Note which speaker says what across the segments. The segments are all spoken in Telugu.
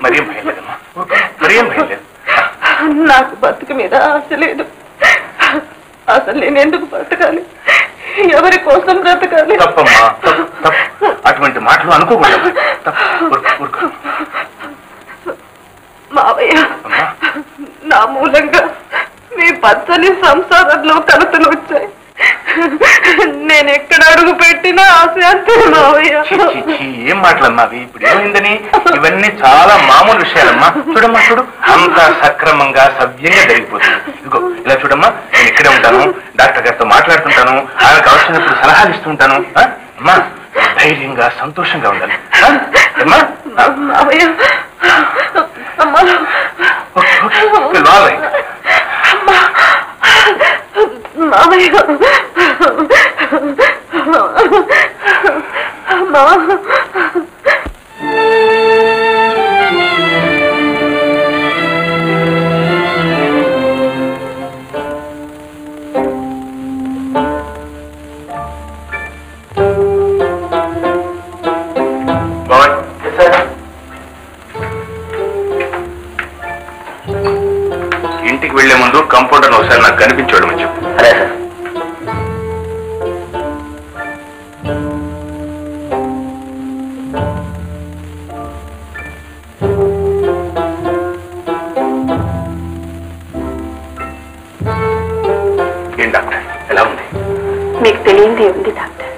Speaker 1: మరేం భయం లేదమ్మా, మరేం భయం లేదు.
Speaker 2: నాకు బతుకు మీద ఆశ లేదు. అసలు నేను ఎందుకు బ్రతకాలి? ఎవరి కోసం బ్రతకాలి?
Speaker 1: తప్పమ్మా, అటువంటి మాటలు అనుకోకూడదు.
Speaker 2: మావయ్య, నా మూలంగా మీ పచ్చని సంసారంలో కలతలు వచ్చాయి. నేను ఎక్కడ అడుగు పెట్టినా ఆశాంతే మావయ్య.
Speaker 1: ఏం మాటలమ్మావి? ఇప్పుడు ఏమైందని? ఇవన్నీ చాలా మామూలు విషయాలమ్మా. చూడమ్మా, చూడు, అంతా సక్రమంగా సవ్యంగా జరిగిపోతుంది. ఇదిగో ఇలా చూడమ్మా, నేను ఇక్కడే ఉంటాను, డాక్టర్ గారితో మాట్లాడుతుంటాను, ఆయనకు అవసరమైనప్పుడు సలహాలు ఇస్తుంటాను. అమ్మా, ధైర్యంగా సంతోషంగా ఉండాలి. అమ్మా
Speaker 2: మావయ్య, అమ్మా మావయ్య, అమ్మా
Speaker 1: ఇంటికి వెళ్లే ముందు కంపౌండర్ ఒకసారి నాకు కనిపించాడు అని చెప్పు.
Speaker 3: అదే సార్.
Speaker 1: ఏం డాక్టర్, ఎలా ఉంది?
Speaker 2: మీకు తెలియంది ఉంది డాక్టర్.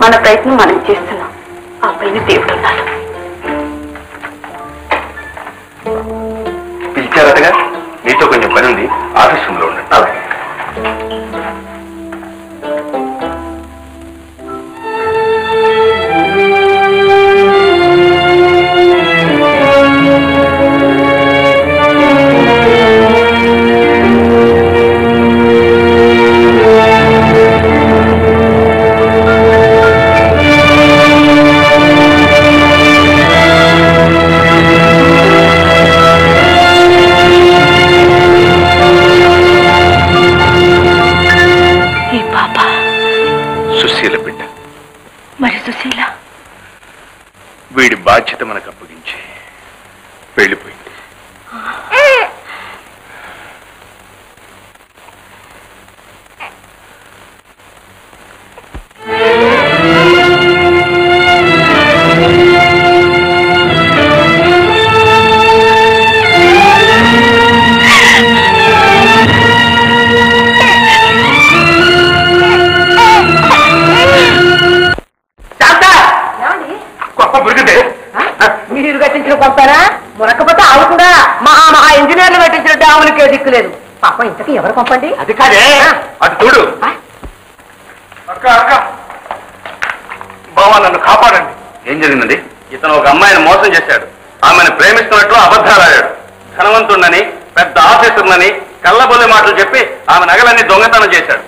Speaker 2: మన ప్రయత్నం మనం చేస్తున్నాం. ఆ పైన దేవుడు ఉన్నారు.
Speaker 1: పిలిచారటగా? మీతో కొంచెం పని ఉంది, ఆఫీస్ రూమ్ లో ఉండండి. వీడి బాధ్యత మనకు అప్పగించి వెళ్ళిపోయింది.
Speaker 3: మీరు కట్టించిన కొంపనా? మునకపోతే ఆవు కూడా మహా ఇంజనీర్లు కట్టించినట్టు ఆవులకే దిక్కులేదు. పాప ఇంతకీ ఎవరు పంపండి?
Speaker 1: అది కాదే, అటు చూడు. అక్క అక్క, బావా నన్ను కాపాడండి. ఏం జరిగిందండి? ఇతను ఒక అమ్మాయిని మోసం చేశాడు. ఆమెను ప్రేమిస్తున్నట్లు అబద్ధాలు ఆడాడు. ధనవంతుడని, పెద్ద ఆఫీసర్నని కళ్ళబొల్లి మాటలు చెప్పి ఆమె నగలన్నీ దొంగతనం చేశాడు.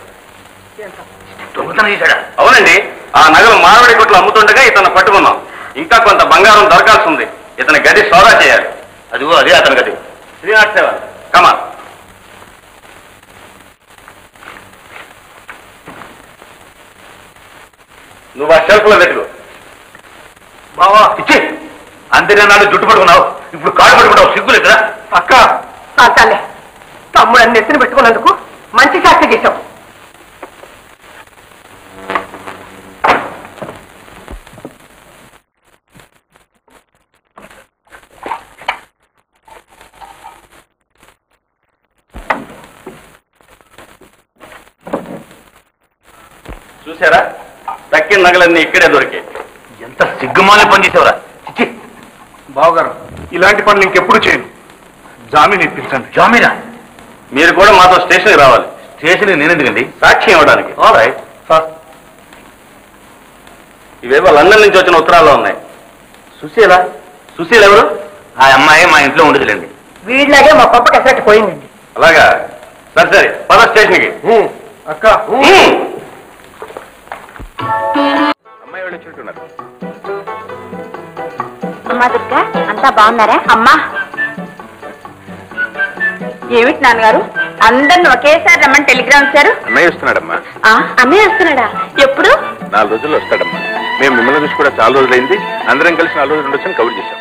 Speaker 1: దొంగతనం చేశాడా? అవునండి. ఆ నగలు మారవడి కొట్లు అమ్ముతుండగా ఇతను పట్టుకున్నాం. ఇంకా కొంత బంగారం దొరకాల్సి ఉంది. ఇతని గది సోదా చేయాలి. అదిగో అదే అతని గది. 307. కమాన్. నువ్వు ఆ షెల్ఫ్ లో వెతుకు. బావా ఇచ్చి అంతేనా? నాడు జుట్టు పట్టుకున్నావు, ఇప్పుడు కాడు పట్టుకున్నావు. సిగ్గులేదు కదా అక్క?
Speaker 3: చాలే, తమ్ముడు నెత్తిని పెట్టుకున్నందుకు మంచి శాస్త్రి చేశావు.
Speaker 1: చూసారా, దక్కిన నగలన్నీ ఇక్కడే దొరికాయి. ఎంత సిగ్గుమాలి పని చేసేవరా? చిచ్చి బావగారు, ఇలాంటి పనులు ఇంకెప్పుడు చేయను. జామీన్ ఇప్పించండి. జామీనా? మీరు కూడా మాతో స్టేషన్కి రావాలి. స్టేషన్కి నేనెందుకండి? సాక్ష్యం ఇవ్వడానికి. Right sir. ఇవేవో లండన్ నుంచి వచ్చిన ఉత్తరాల్లో ఉన్నాయి. సుశీల? సుశీల ఎవరు? ఆ అమ్మాయి మా ఇంట్లో ఉండదులేండి.
Speaker 3: వీళ్ళలాగే మా పప్ప కసెట్ పోయిందండి.
Speaker 1: అలాగా? సరే సరే, పద స్టేషన్కి. అక్క, అమ్మాయి వాళ్ళు వచ్చినట్టున్నారు.
Speaker 2: అమ్మా దుర్గా, అంతా బాగున్నారా? అమ్మా, ఏమిటి నాన్నగారు అందరిని ఒకేసారి రమ్మని టెలిగ్రామ్ ఇచ్చారు?
Speaker 1: అన్నయ్య వస్తున్నాడమ్మా.
Speaker 2: అన్నయ్య వస్తున్నాడా? ఎప్పుడు?
Speaker 1: 4 రోజుల్లో వస్తాడమ్మా. మేము మిమ్మల్ని చూసి కూడా చాలా రోజులైంది. అందరం కలిసి 4 రోజులు ఉండొచ్చని కబురు చేశాం.